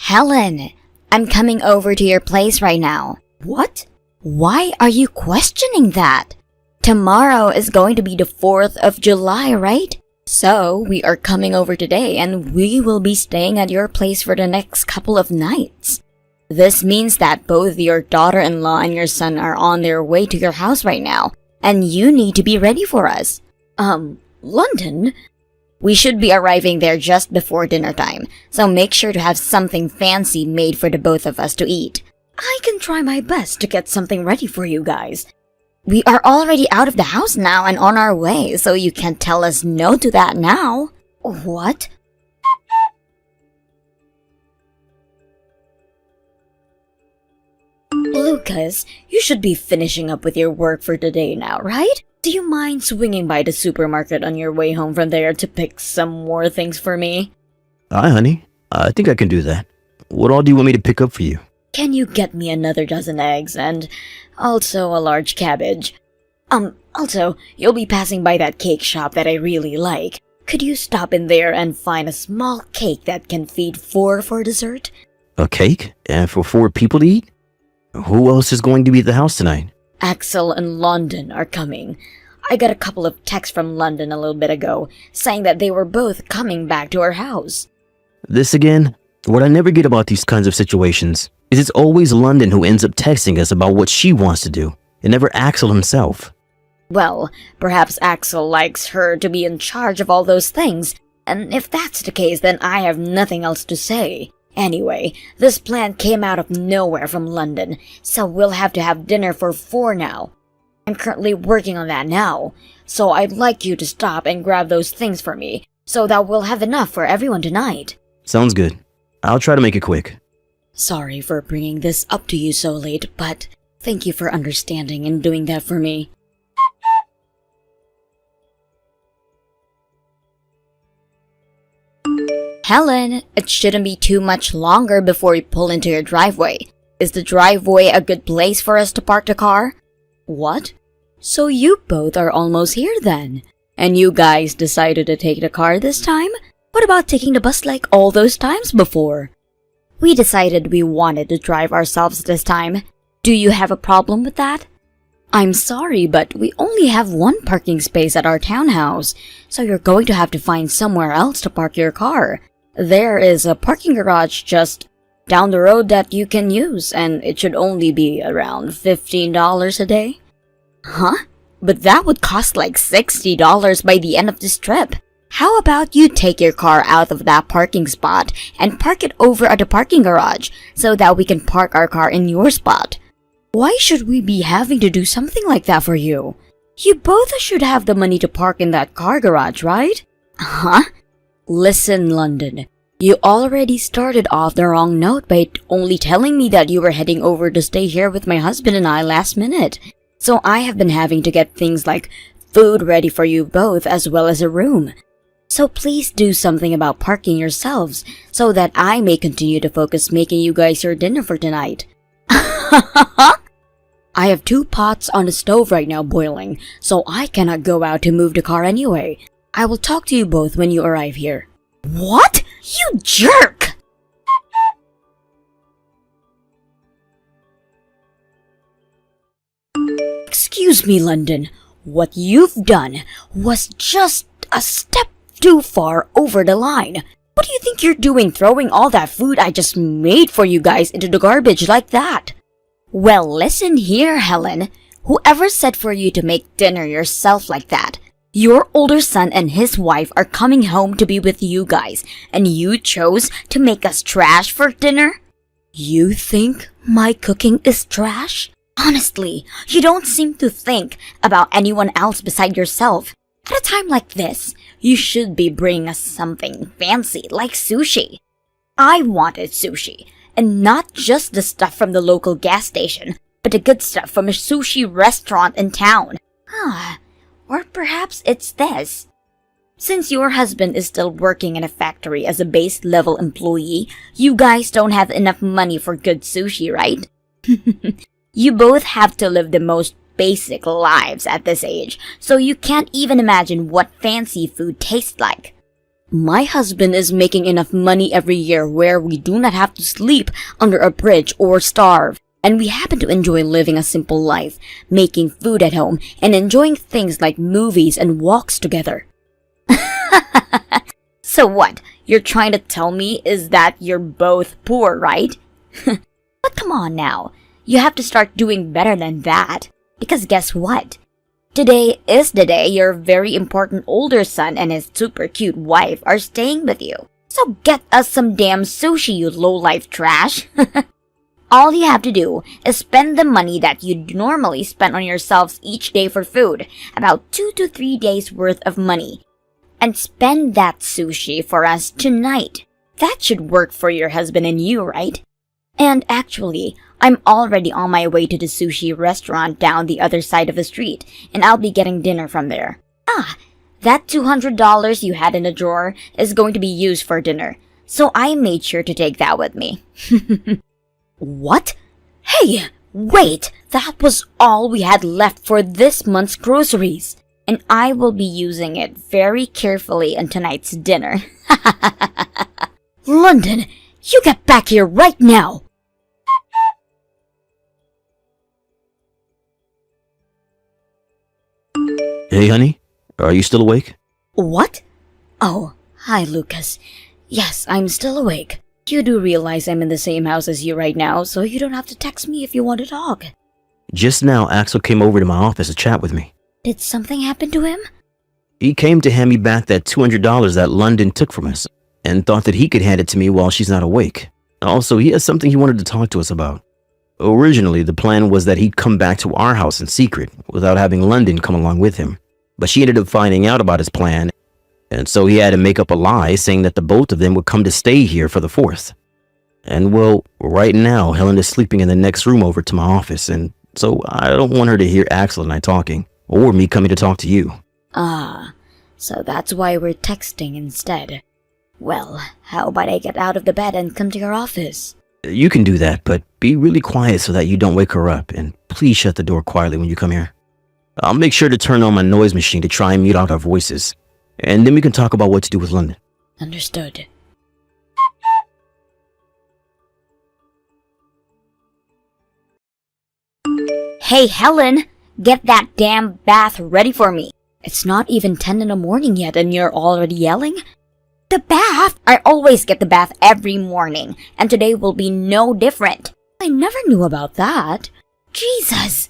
Helen, I'm coming over to your place right now. What? Why are you questioning that? Tomorrow is going to be the 4th of July, right? So, we are coming over today and we will be staying at your place for the next couple of nights. This means that both your daughter-in-law and your son are on their way to your house right now, and you need to be ready for us. London? We should be arriving there just before dinner time, so make sure to have something fancy made for the both of us to eat. I can try my best to get something ready for you guys. We are already out of the house now and on our way, so you can't tell us no to that now. What? Lucas, you should be finishing up with your work for today now, right? Do you mind swinging by the supermarket on your way home from there to pick some more things for me? Hi, honey. I think I can do that. What all do you want me to pick up for you? Can you get me another dozen eggs and also a large cabbage? Also, you'll be passing by that cake shop that I really like. Could you stop in there and find a small cake that can feed 4 for dessert? A cake? And for 4 people to eat? Who else is going to be at the house tonight? Axel and London are coming. I got a couple of texts from London a little bit ago, saying that they were both coming back to our house. This again? What I never get about these kinds of situations is it's always London who ends up texting us about what she wants to do, and never Axel himself. Well, perhaps Axel likes her to be in charge of all those things, and if that's the case, then I have nothing else to say. Anyway, this plan came out of nowhere from London, so we'll have to have dinner for 4 now. I'm currently working on that now, so I'd like you to stop and grab those things for me, so that we'll have enough for everyone tonight. Sounds good. I'll try to make it quick. Sorry for bringing this up to you so late, but thank you for understanding and doing that for me. Helen, it shouldn't be too much longer before we pull into your driveway. Is the driveway a good place for us to park the car? What? So you both are almost here then? And you guys decided to take the car this time? What about taking the bus like all those times before? We decided we wanted to drive ourselves this time. Do you have a problem with that? I'm sorry, but we only have 1 parking space at our townhouse, so you're going to have to find somewhere else to park your car. There is a parking garage just down the road that you can use, and it should only be around $15 a day. Huh? But that would cost like $60 by the end of this trip. How about you take your car out of that parking spot and park it over at the parking garage so that we can park our car in your spot? Why should we be having to do something like that for you? You both should have the money to park in that car garage, right? Huh? Listen, London. You already started off the wrong note by only telling me that you were heading over to stay here with my husband and I last minute. So I have been having to get things like food ready for you both as well as a room. So please do something about parking yourselves so that I may continue to focus making you guys your dinner for tonight. I have 2 pots on the stove right now boiling, so I cannot go out to move the car anyway. I will talk to you both when you arrive here. What? You jerk! Excuse me, London. What you've done was just a step too far over the line. What do you think you're doing throwing all that food I just made for you guys into the garbage like that? Well, listen here, Helen. Whoever said for you to make dinner yourself like that? Your older son and his wife are coming home to be with you guys, and you chose to make us trash for dinner? You think my cooking is trash? Honestly, you don't seem to think about anyone else beside yourself. At a time like this, you should be bringing us something fancy like sushi. I wanted sushi, and not just the stuff from the local gas station, but the good stuff from a sushi restaurant in town. Or perhaps it's this. Since your husband is still working in a factory as a base-level employee, you guys don't have enough money for good sushi, right? You both have to live the most basic lives at this age, so you can't even imagine what fancy food tastes like. My husband is making enough money every year where we do not have to sleep under a bridge or starve. And we happen to enjoy living a simple life, making food at home, and enjoying things like movies and walks together. So what? You're trying to tell me is that you're both poor, right? But come on now. You have to start doing better than that. Because guess what? Today is the day your very important older son and his super cute wife are staying with you. So get us some damn sushi, you low-life trash. All you have to do is spend the money that you'd normally spend on yourselves each day for food, about 2 to 3 days worth of money, and spend that sushi for us tonight. That should work for your husband and you, right? And actually, I'm already on my way to the sushi restaurant down the other side of the street, and I'll be getting dinner from there. That $200 you had in the drawer is going to be used for dinner, so I made sure to take that with me. What? Hey, wait! That was all we had left for this month's groceries. And I will be using it very carefully on tonight's dinner. London, you get back here right now! Hey, honey, are you still awake? What? Oh, hi, Lucas. Yes, I'm still awake. You do realize I'm in the same house as you right now, so you don't have to text me if you want to talk. Just now, Axel came over to my office to chat with me. Did something happen to him? He came to hand me back that $200 that London took from us, and thought that he could hand it to me while she's not awake. Also, he has something he wanted to talk to us about. Originally, the plan was that he'd come back to our house in secret, without having London come along with him. But she ended up finding out about his plan, and so he had to make up a lie saying that the both of them would come to stay here for the 4th. And well, right now, Helen is sleeping in the next room over to my office, and so I don't want her to hear Axel and I talking, or me coming to talk to you. So that's why we're texting instead. Well, how about I get out of the bed and come to your office? You can do that, but be really quiet so that you don't wake her up, and please shut the door quietly when you come here. I'll make sure to turn on my noise machine to try and mute out our voices, and then we can talk about what to do with London. Understood. Hey, Helen! Get that damn bath ready for me. It's not even 10 in the morning yet and you're already yelling? The bath? I always get the bath every morning, and today will be no different. I never knew about that. Jesus!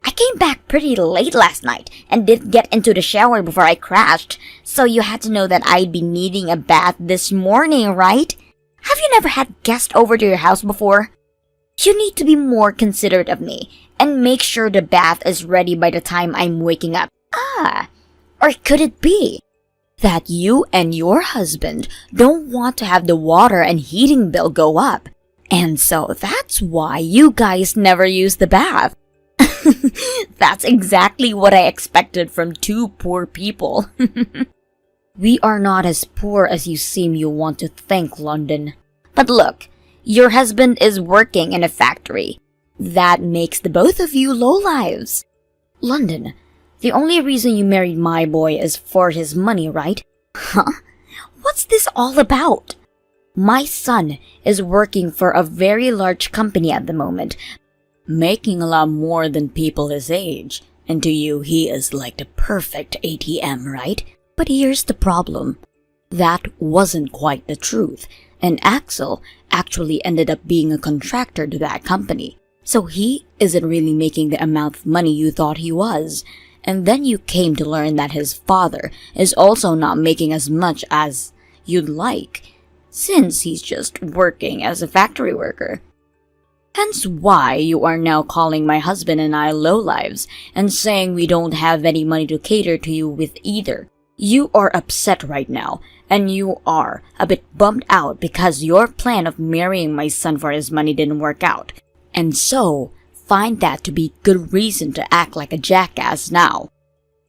I came back pretty late last night and did get into the shower before I crashed, so you had to know that I'd be needing a bath this morning, right? Have you never had guests over to your house before? You need to be more considerate of me and make sure the bath is ready by the time I'm waking up. Or could it be that you and your husband don't want to have the water and heating bill go up, and so that's why you guys never use the bath? That's exactly what I expected from two poor people. We are not as poor as you seem you want to think, London. But look, your husband is working in a factory. That makes the both of you lowlives. London, the only reason you married my boy is for his money, right? Huh? What's this all about? My son is working for a very large company at the moment, making a lot more than people his age. And to you, he is like the perfect ATM, right? But here's the problem. That wasn't quite the truth, and Axel actually ended up being a contractor to that company. So he isn't really making the amount of money you thought he was. And then you came to learn that his father is also not making as much as you'd like, since he's just working as a factory worker. Hence why you are now calling my husband and I lowlives, and saying we don't have any money to cater to you with either. You are upset right now, and you are a bit bummed out because your plan of marrying my son for his money didn't work out. And so, find that to be good reason to act like a jackass now.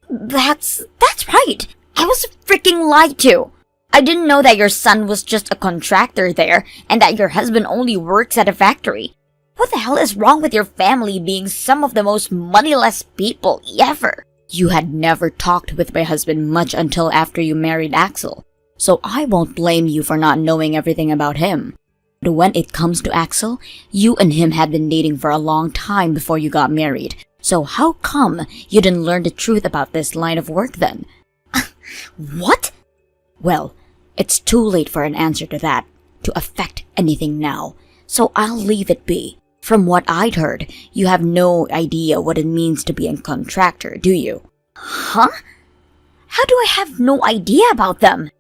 That's right! I was freaking lied to! I didn't know that your son was just a contractor there, and that your husband only works at a factory. What the hell is wrong with your family being some of the most moneyless people ever? You had never talked with my husband much until after you married Axel. so I won't blame you for not knowing everything about him. But when it comes to Axel, you and him had been dating for a long time before you got married. So how come you didn't learn the truth about this line of work then? What? Well, it's too late for an answer to that, to affect anything now. So I'll leave it be. From what I'd heard, you have no idea what it means to be a contractor, do you? Huh? How do I have no idea about them?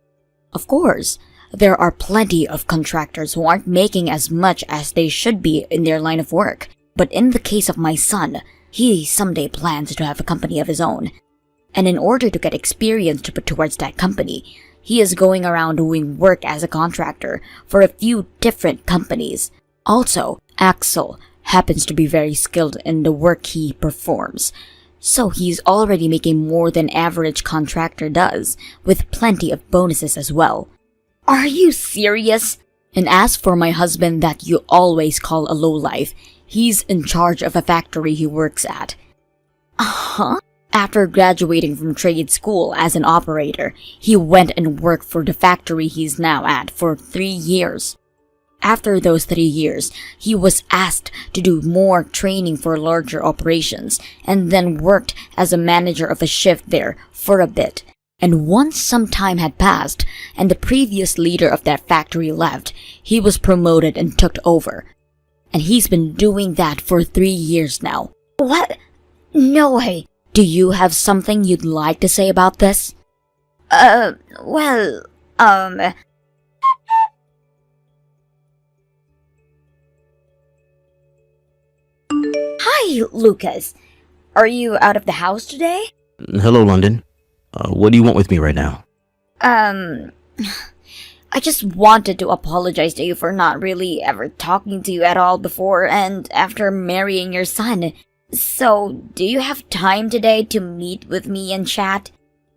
Of course, there are plenty of contractors who aren't making as much as they should be in their line of work. But in the case of my son, he someday plans to have a company of his own. And in order to get experience to put towards that company, he is going around doing work as a contractor for a few different companies. Also, Axel happens to be very skilled in the work he performs. So he's already making more than average contractor does, with plenty of bonuses as well. Are you serious? And as for my husband that you always call a lowlife, he's in charge of a factory he works at. Uh-huh. After graduating from trade school as an operator, he went and worked for the factory he's now at for 3 years. After those 3 years, he was asked to do more training for larger operations and then worked as a manager of a shift there for a bit. And once some time had passed and the previous leader of that factory left, he was promoted and took over. And he's been doing that for 3 years now. What? No way. Do you have something you'd like to say about this? Hi, Lucas. Are you out of the house today? Hello, London. What do you want with me right now? I just wanted to apologize to you for not really ever talking to you at all before and after marrying your son. So, do you have time today to meet with me and chat?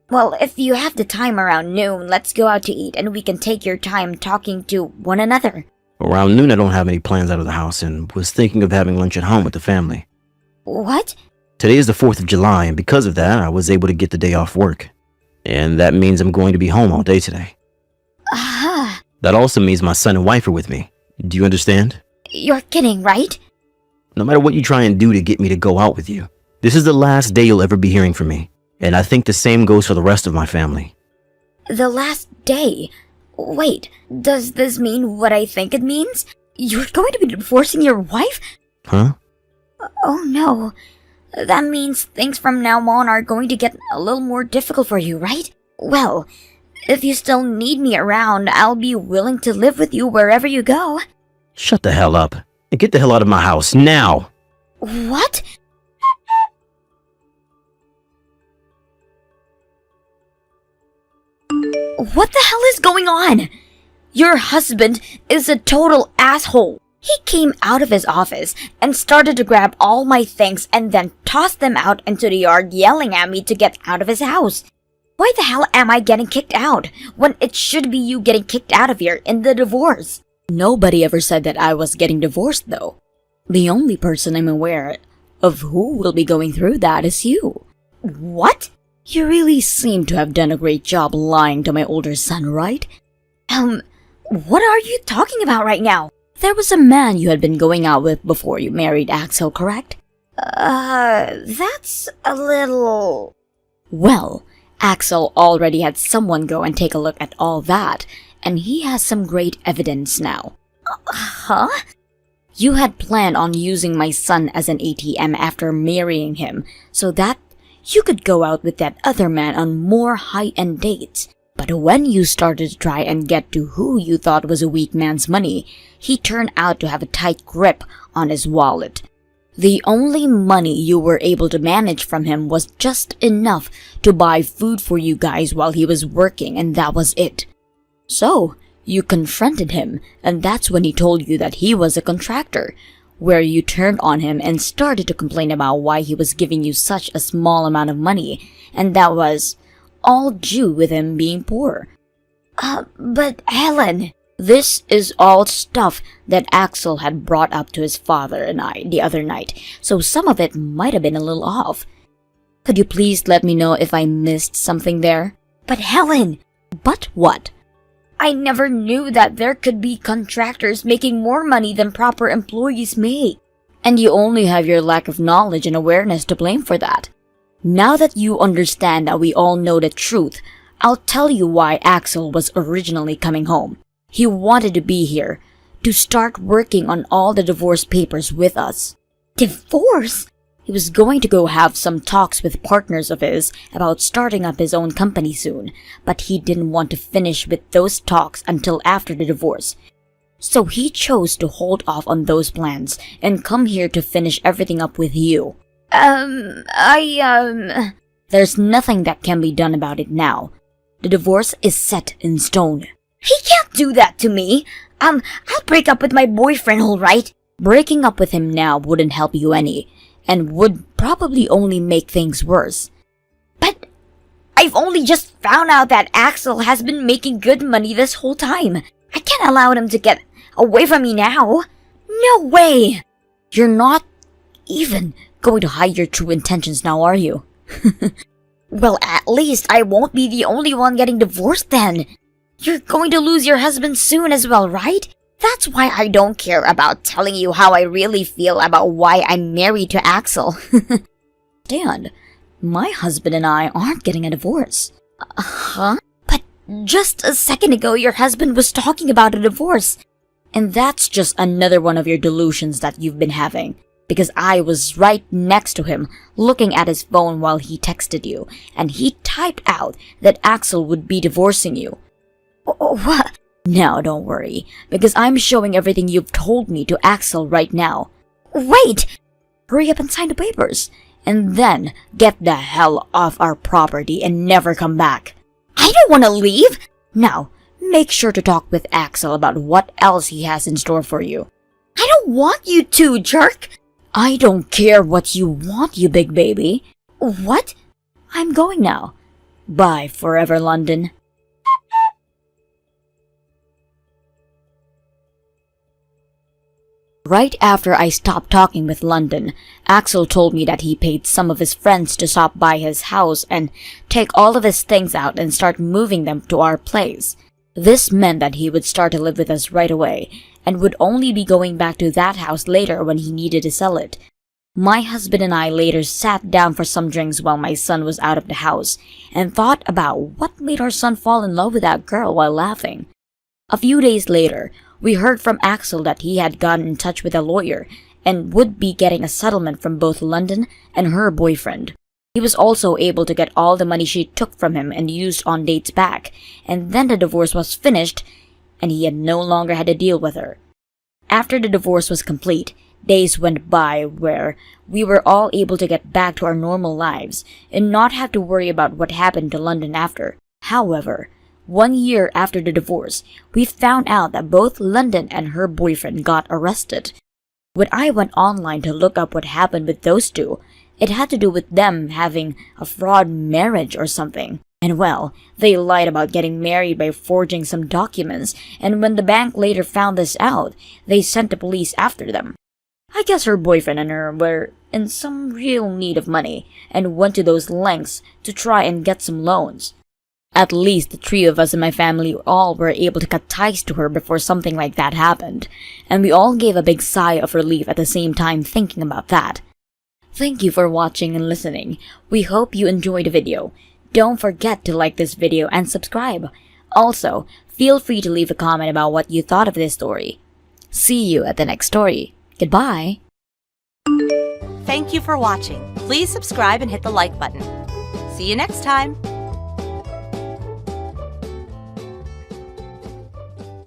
Well, if you have the time around noon, let's go out to eat and we can take your time talking to one another. Around noon, I don't have any plans out of the house and was thinking of having lunch at home with the family. What? Today is the 4th of July, and because of that, I was able to get the day off work. And that means I'm going to be home all day today. Aha. That also means my son and wife are with me. Do you understand? You're kidding, right? No matter what you try and do to get me to go out with you, this is the last day you'll ever be hearing from me. And I think the same goes for the rest of my family. The last day? Wait, does this mean what I think it means? You're going to be divorcing your wife? Huh? Oh no. That means things from now on are going to get a little more difficult for you, right? Well, if you still need me around, I'll be willing to live with you wherever you go. Shut the hell up and get the hell out of my house now. What? What the hell is going on? Your husband is a total asshole. He came out of his office and started to grab all my things and then tossed them out into the yard, yelling at me to get out of his house. Why the hell am I getting kicked out when it should be you getting kicked out of here in the divorce? Nobody ever said that I was getting divorced though. The only person I'm aware of who will be going through that is you. What? You really seem to have done a great job lying to my older son, right? What are you talking about right now? There was a man you had been going out with before you married Axel, correct? That's a little... Well, Axel already had someone go and take a look at all that, and he has some great evidence now. Huh? You had planned on using my son as an ATM after marrying him, so that you could go out with that other man on more high-end dates. But when you started to try and get to who you thought was a weak man's money, he turned out to have a tight grip on his wallet. The only money you were able to manage from him was just enough to buy food for you guys while he was working, and that was it. So, you confronted him, and that's when he told you that he was a contractor, where you turned on him and started to complain about why he was giving you such a small amount of money, and that was all due with him being poor. But Helen, this is all stuff that Axel had brought up to his father and I the other night, so some of it might have been a little off. Could you please let me know if I missed something there? But Helen! But what? I never knew that there could be contractors making more money than proper employees make. And you only have your lack of knowledge and awareness to blame for that. Now that you understand that we all know the truth, I'll tell you why Axel was originally coming home. He wanted to be here, to start working on all the divorce papers with us. Divorce? He was going to go have some talks with partners of his about starting up his own company soon, but he didn't want to finish with those talks until after the divorce. So he chose to hold off on those plans and come here to finish everything up with you. There's nothing that can be done about it now. The divorce is set in stone. He can't do that to me. I'll break up with my boyfriend, alright? Breaking up with him now wouldn't help you any, and would probably only make things worse. But I've only just found out that Axel has been making good money this whole time. I can't allow him to get away from me now. No way! You're not even going to hide your true intentions now, are you? Well, at least I won't be the only one getting divorced then. You're going to lose your husband soon as well, right? That's why I don't care about telling you how I really feel about why I'm married to Axel. Dan, my husband and I aren't getting a divorce. Huh? But just a second ago your husband was talking about a divorce. And that's just another one of your delusions that you've been having. Because I was right next to him, looking at his phone while he texted you, and he typed out that Axel would be divorcing you. What? Now don't worry, because I'm showing everything you've told me to Axel right now. Wait! Hurry up and sign the papers, and then get the hell off our property and never come back. I don't want to leave! Now, make sure to talk with Axel about what else he has in store for you. I don't want you to, jerk! I don't care what you want, you big baby. What? I'm going now. Bye forever, London. Right after I stopped talking with London, Axel told me that he paid some of his friends to stop by his house and take all of his things out and start moving them to our place. This meant that he would start to live with us right away, and would only be going back to that house later when he needed to sell it. My husband and I later sat down for some drinks while my son was out of the house, and thought about what made our son fall in love with that girl while laughing. A few days later, we heard from Axel that he had gotten in touch with a lawyer, and would be getting a settlement from both London and her boyfriend. He was also able to get all the money she took from him and used on dates back, and then the divorce was finished, and he had no longer had to deal with her. After the divorce was complete, days went by where we were all able to get back to our normal lives and not have to worry about what happened to London after. However, 1 year after the divorce, we found out that both London and her boyfriend got arrested. When I went online to look up what happened with those two, it had to do with them having a fraud marriage or something. And well, they lied about getting married by forging some documents, and when the bank later found this out, they sent the police after them. I guess her boyfriend and her were in some real need of money, and went to those lengths to try and get some loans. At least the three of us in my family all were able to cut ties to her before something like that happened, and we all gave a big sigh of relief at the same time thinking about that. Thank you for watching and listening. We hope you enjoyed the video. Don't forget to like this video and subscribe. Also, feel free to leave a comment about what you thought of this story. See you at the next story. Goodbye. Thank you for watching. Please subscribe and hit the like button. See you next time.